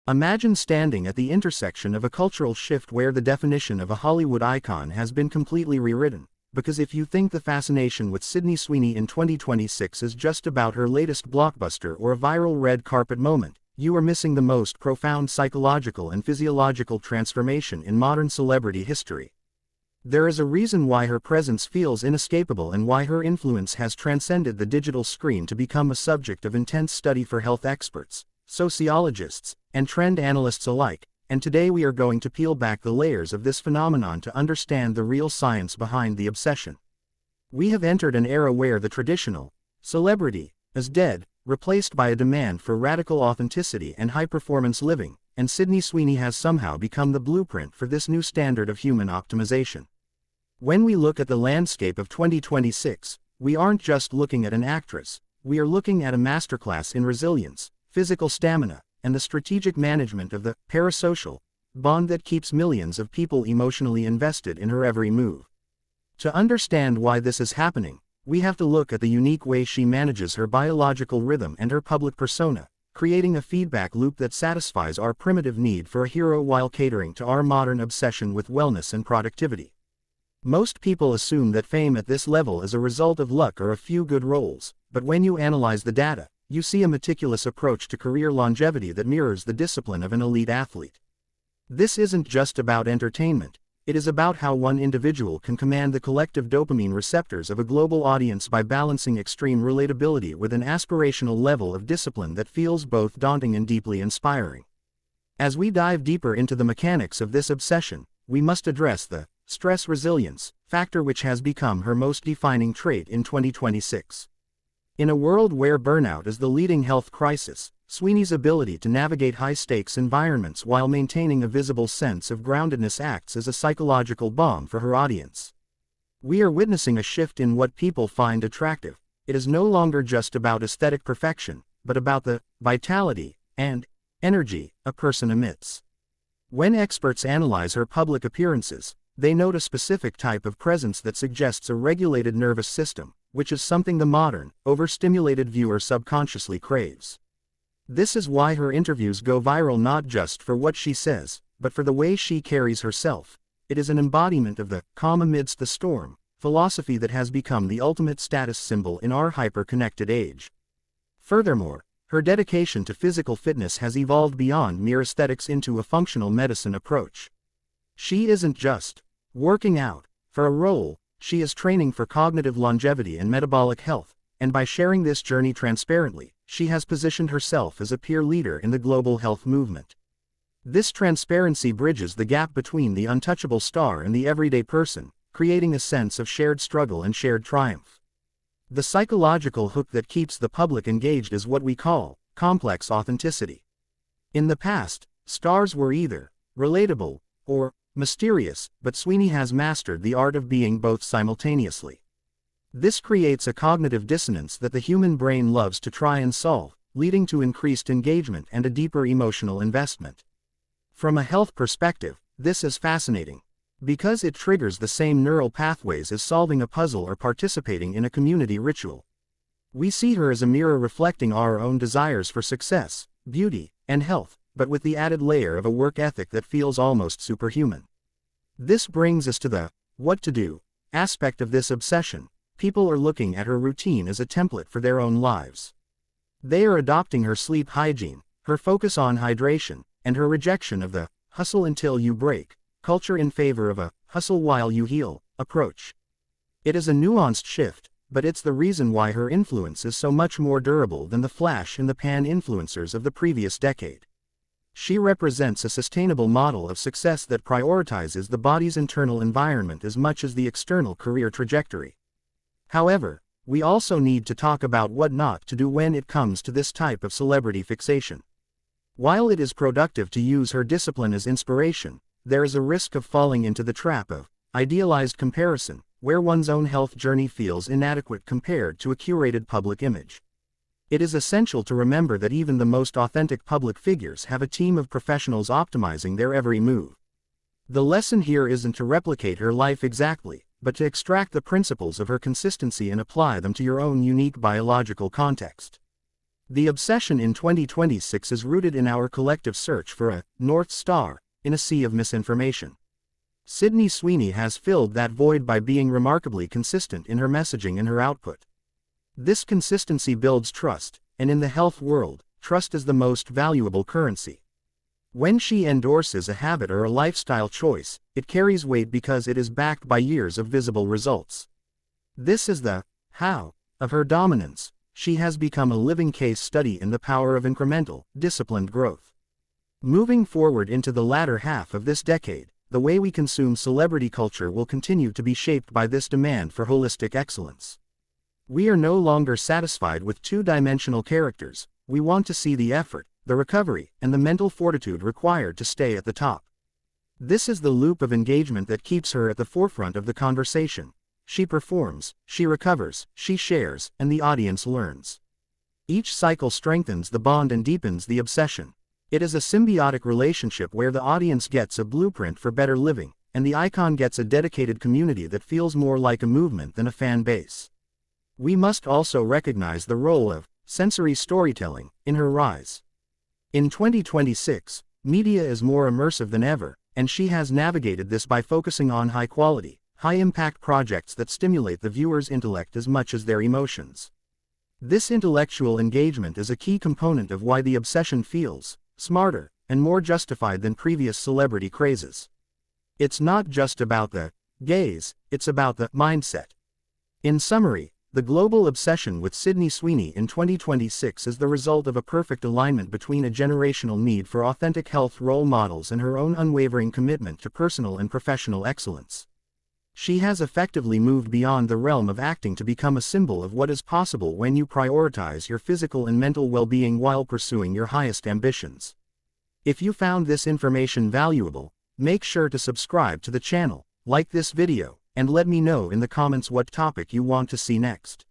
Imagine standing at the intersection of a cultural shift where the definition of a Hollywood icon has been completely rewritten. Because if you think the fascination with Sydney Sweeney in 2026 is just about her latest blockbuster or a viral red carpet moment, you are missing the most profound psychological and physiological transformation in modern celebrity history. There is a reason why her presence feels inescapable and why her influence has transcended the digital screen to become a subject of intense study for health experts, sociologists, and trend analysts alike. And today we are going to peel back the layers of this phenomenon to understand the real science behind the obsession. We have entered an era where the traditional celebrity is dead, replaced by a demand for radical authenticity and high-performance living, and Sydney Sweeney has somehow become the blueprint for this new standard of human optimization. When we look at the landscape of 2026, we aren't just looking at an actress, we are looking at a masterclass in resilience, physical stamina, and the strategic management of the parasocial bond that keeps millions of people emotionally invested in her every move. To understand why this is happening, we have to look at the unique way she manages her biological rhythm and her public persona, creating a feedback loop that satisfies our primitive need for a hero while catering to our modern obsession with wellness and productivity. Most people assume that fame at this level is a result of luck or a few good roles, but when you analyze the data, you see a meticulous approach to career longevity that mirrors the discipline of an elite athlete. This isn't just about entertainment, it is about how one individual can command the collective dopamine receptors of a global audience by balancing extreme relatability with an aspirational level of discipline that feels both daunting and deeply inspiring. As we dive deeper into the mechanics of this obsession, we must address the stress resilience factor, which has become her most defining trait in 2026. In a world where burnout is the leading health crisis, Sweeney's ability to navigate high-stakes environments while maintaining a visible sense of groundedness acts as a psychological balm for her audience. We are witnessing a shift in what people find attractive. It is no longer just about aesthetic perfection, but about the vitality and energy a person emits. When experts analyze her public appearances, they note a specific type of presence that suggests a regulated nervous system, which is something the modern, overstimulated viewer subconsciously craves. This is why her interviews go viral, not just for what she says, but for the way she carries herself. It is an embodiment of the calm amidst the storm philosophy that has become the ultimate status symbol in our hyper-connected age. Furthermore, her dedication to physical fitness has evolved beyond mere aesthetics into a functional medicine approach. She isn't just working out for a role, she is training for cognitive longevity and metabolic health, and by sharing this journey transparently, she has positioned herself as a peer leader in the global health movement. This transparency bridges the gap between the untouchable star and the everyday person, creating a sense of shared struggle and shared triumph. The psychological hook that keeps the public engaged is what we call complex authenticity. In the past, stars were either relatable or mysterious, but Sweeney has mastered the art of being both simultaneously. This creates a cognitive dissonance that the human brain loves to try and solve, leading to increased engagement and a deeper emotional investment. From a health perspective, this is fascinating, because it triggers the same neural pathways as solving a puzzle or participating in a community ritual. We see her as a mirror reflecting our own desires for success, beauty, and health, but with the added layer of a work ethic that feels almost superhuman. This brings us to the what to do aspect of this obsession. People are looking at her routine as a template for their own lives. They are adopting her sleep hygiene, her focus on hydration, and her rejection of the hustle until you break culture in favor of a hustle while you heal approach. It is a nuanced shift, but it's the reason why her influence is so much more durable than the flash in the pan influencers of the previous decade. She represents a sustainable model of success that prioritizes the body's internal environment as much as the external career trajectory. However, we also need to talk about what not to do when it comes to this type of celebrity fixation. While it is productive to use her discipline as inspiration, there is a risk of falling into the trap of idealized comparison, where one's own health journey feels inadequate compared to a curated public image. It is essential to remember that even the most authentic public figures have a team of professionals optimizing their every move. The lesson here isn't to replicate her life exactly, but to extract the principles of her consistency and apply them to your own unique biological context. The obsession in 2026 is rooted in our collective search for a North Star in a sea of misinformation. Sydney Sweeney has filled that void by being remarkably consistent in her messaging and her output. This consistency builds trust, and in the health world, trust is the most valuable currency. When she endorses a habit or a lifestyle choice, it carries weight because it is backed by years of visible results. This is the how of her dominance. She has become a living case study in the power of incremental, disciplined growth. Moving forward into the latter half of this decade, the way we consume celebrity culture will continue to be shaped by this demand for holistic excellence. We are no longer satisfied with two-dimensional characters. We want to see the effort, the recovery, and the mental fortitude required to stay at the top. This is the loop of engagement that keeps her at the forefront of the conversation. She performs, she recovers, she shares, and the audience learns. Each cycle strengthens the bond and deepens the obsession. It is a symbiotic relationship where the audience gets a blueprint for better living, and the icon gets a dedicated community that feels more like a movement than a fan base. We must also recognize the role of sensory storytelling in her rise. In 2026, media is more immersive than ever, and she has navigated this by focusing on high-quality, high-impact projects that stimulate the viewer's intellect as much as their emotions. This intellectual engagement is a key component of why the obsession feels smarter and more justified than previous celebrity crazes. It's not just about the gaze, it's about the mindset. In summary, the global obsession with Sydney Sweeney in 2026 is the result of a perfect alignment between a generational need for authentic health role models and her own unwavering commitment to personal and professional excellence. She has effectively moved beyond the realm of acting to become a symbol of what is possible when you prioritize your physical and mental well-being while pursuing your highest ambitions. If you found this information valuable, make sure to subscribe to the channel, like this video, and let me know in the comments what topic you want to see next.